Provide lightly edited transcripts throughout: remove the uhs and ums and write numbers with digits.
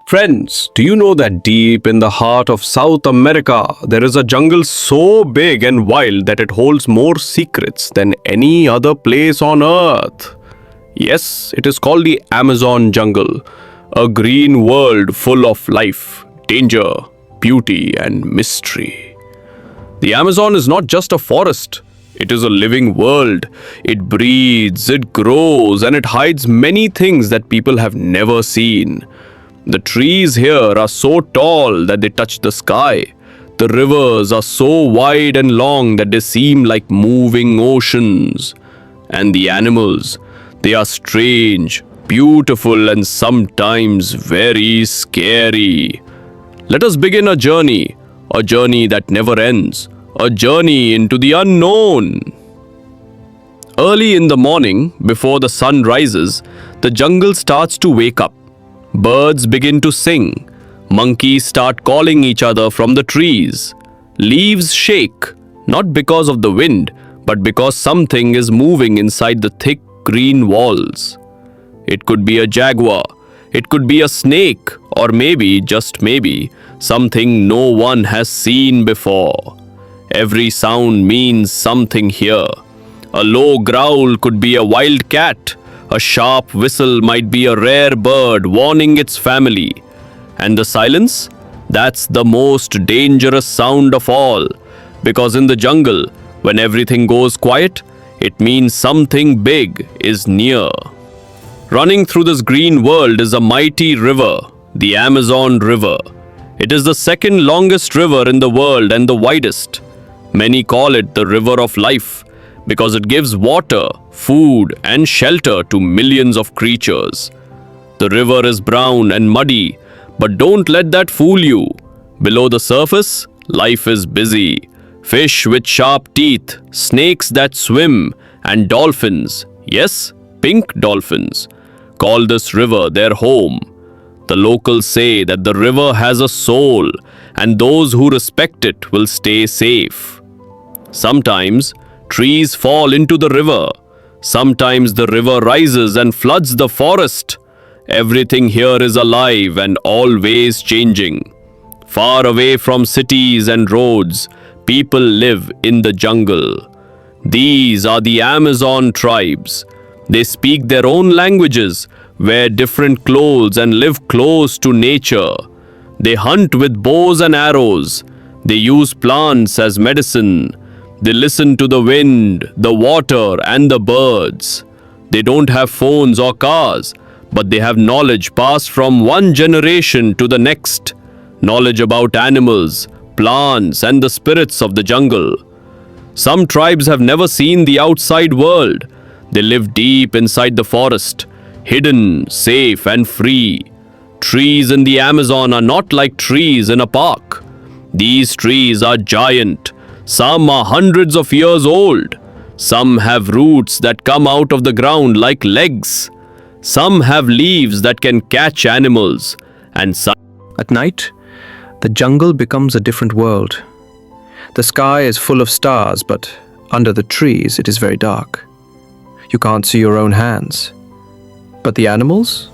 Friends, do you know that deep in the heart of South America, there is a jungle so big and wild that it holds more secrets than any other place on earth? Yes, it is called the Amazon jungle, a green world full of life, danger, beauty, and mystery. The Amazon is not just a forest, it is a living world. It breathes, it grows, and it hides many things that people have never seen. The trees here are so tall that they touch the sky. The rivers are so wide and long that they seem like moving oceans. And the animals, they are strange, beautiful, and sometimes very scary. Let us begin a journey that never ends, a journey into the unknown. Early in the morning, before the sun rises, the jungle starts to wake up. Birds begin to sing. Monkeys start calling each other from the trees. Leaves shake, not because of the wind, but because something is moving inside the thick green walls. It could be a jaguar, it could be a snake, or maybe, just maybe, something no one has seen before. Every sound means something here. A low growl could be a wild cat. A sharp whistle might be a rare bird warning its family. And the silence? That's the most dangerous sound of all. Because in the jungle, when everything goes quiet, it means something big is near. Running through this green world is a mighty river, the Amazon River. It is the second longest river in the world and the widest. Many call it the river of life, because it gives water, food, and shelter to millions of creatures. The river is brown and muddy, but don't let that fool you. Below the surface, life is busy. Fish with sharp teeth, snakes that swim, and dolphins, yes, pink dolphins, call this river their home. The locals say that the river has a soul, and those who respect it will stay safe. Sometimes, trees fall into the river. Sometimes the river rises and floods the forest. Everything here is alive and always changing. Far away from cities and roads, people live in the jungle. These are the Amazon tribes. They speak their own languages, wear different clothes, and live close to nature. They hunt with bows and arrows. They use plants as medicine. They listen to the wind, the water, and the birds. They don't have phones or cars, but they have knowledge passed from one generation to the next. Knowledge about animals, plants, and the spirits of the jungle. Some tribes have never seen the outside world. They live deep inside the forest, hidden, safe, and free. Trees in the Amazon are not like trees in a park. These trees are giant. Some are hundreds of years old. Some have roots that come out of the ground like legs. Some have leaves that can catch animals. And some... At night, the jungle becomes a different world. The sky is full of stars, but under the trees it is very dark. You can't see your own hands. But the animals?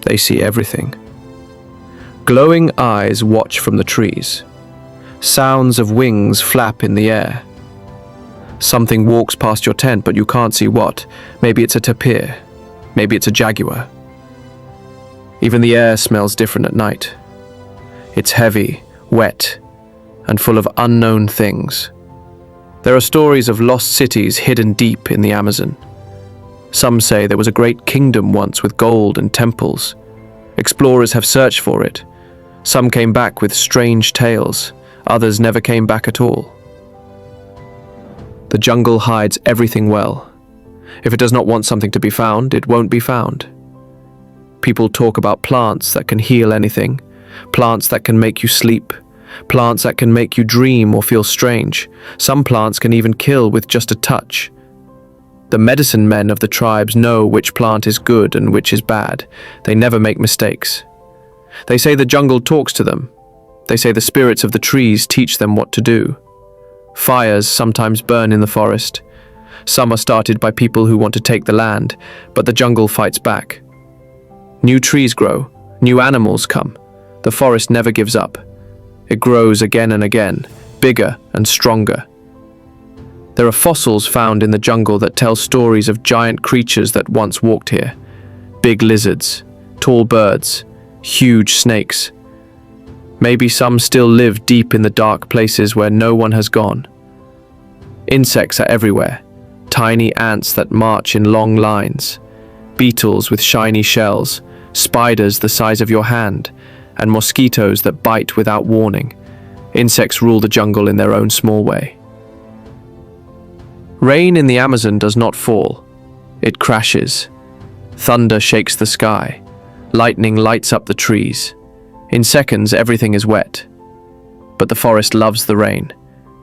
They see everything. Glowing eyes watch from the trees. Sounds of wings flap in the air. Something walks past your tent, but you can't see what. Maybe it's a tapir. Maybe it's a jaguar. Even the air smells different at night. It's heavy, wet, and full of unknown things. There are stories of lost cities hidden deep in the Amazon. Some say there was a great kingdom once with gold and temples. Explorers have searched for it. Some came back with strange tales. Others never came back at all. The jungle hides everything well. If it does not want something to be found, it won't be found. People talk about plants that can heal anything, plants that can make you sleep, plants that can make you dream or feel strange. Some plants can even kill with just a touch. The medicine men of the tribes know which plant is good and which is bad. They never make mistakes. They say the jungle talks to them. They say the spirits of the trees teach them what to do. Fires sometimes burn in the forest. Some are started by people who want to take the land, but the jungle fights back. New trees grow, New animals come. The forest never gives up. It grows again and again, bigger and stronger. There are fossils found in the jungle that tell stories of giant creatures that once walked here. Big lizards, tall birds, huge snakes. Maybe some still live deep in the dark places where no one has gone. Insects are everywhere. Tiny ants that march in long lines. Beetles with shiny shells. Spiders the size of your hand. And mosquitoes that bite without warning. Insects rule the jungle in their own small way. Rain in the Amazon does not fall. It crashes. Thunder shakes the sky. Lightning lights up the trees. In seconds, everything is wet. But the forest loves the rain.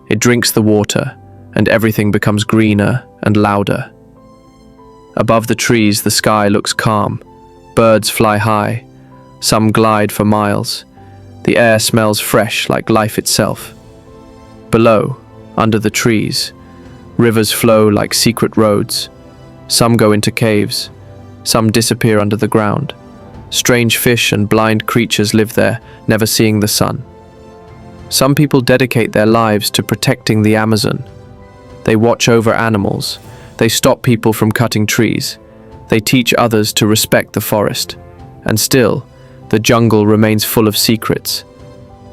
It drinks the water, and everything becomes greener and louder. Above the trees, the sky looks calm. Birds fly high. Some glide for miles. The air smells fresh like life itself. Below, under the trees, rivers flow like secret roads. Some go into caves. Some disappear under the ground. Strange fish and blind creatures live there, never seeing the sun. Some people dedicate their lives to protecting the Amazon. They watch over animals. They stop people from cutting trees. They teach others to respect the forest. And still, the jungle remains full of secrets.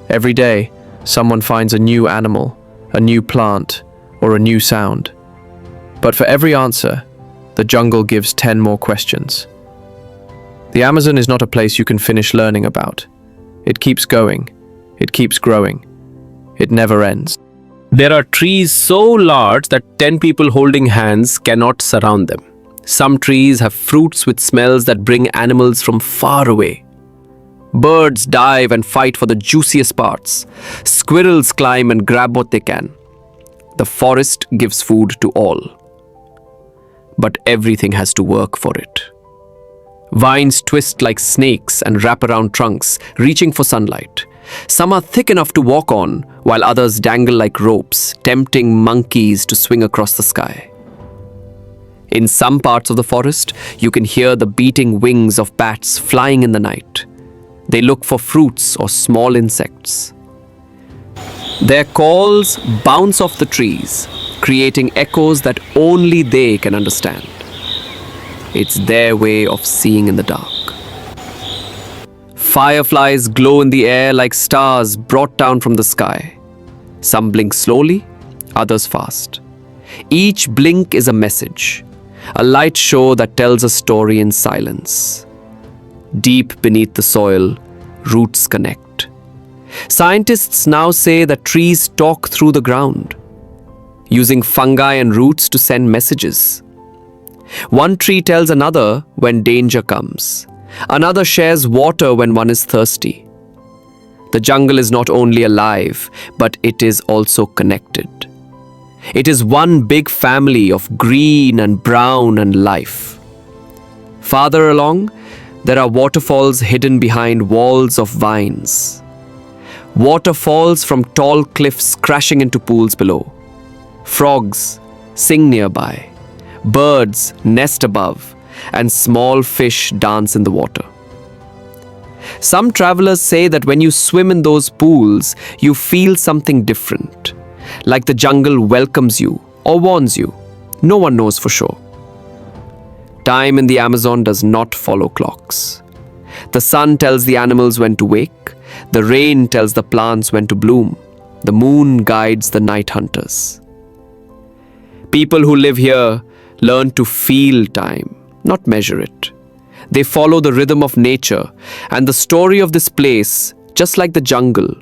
Every day, someone finds a new animal, a new plant, or a new sound. But for every answer, the jungle gives 10 more questions. The Amazon is not a place you can finish learning about. It keeps going. It keeps growing. It never ends. There are trees so large that 10 people holding hands cannot surround them. Some trees have fruits with smells that bring animals from far away. Birds dive and fight for the juiciest parts. Squirrels climb and grab what they can. The forest gives food to all. But everything has to work for it. Vines twist like snakes and wrap around trunks, reaching for sunlight. Some are thick enough to walk on, while others dangle like ropes, tempting monkeys to swing across the sky. In some parts of the forest, you can hear the beating wings of bats flying in the night. They look for fruits or small insects. Their calls bounce off the trees, creating echoes that only they can understand. It's their way of seeing in the dark. Fireflies glow in the air like stars brought down from the sky. Some blink slowly, others fast. Each blink is a message, a light show that tells a story in silence. Deep beneath the soil, roots connect. Scientists now say that trees talk through the ground, using fungi and roots to send messages. One tree tells another when danger comes. Another shares water when one is thirsty. The jungle is not only alive, but it is also connected. It is one big family of green and brown and life. Farther along, there are waterfalls hidden behind walls of vines. Water falls from tall cliffs crashing into pools below. Frogs sing nearby. Birds nest above, and small fish dance in the water. Some travelers say that when you swim in those pools, you feel something different, like the jungle welcomes you or warns you. No one knows for sure. Time in the Amazon does not follow clocks. The sun tells the animals when to wake, the rain tells the plants when to bloom, the moon guides the night hunters. People who live here learn to feel time, not measure it. They follow the rhythm of nature, and the story of this place, just like the jungle,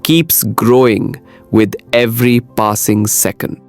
keeps growing with every passing second.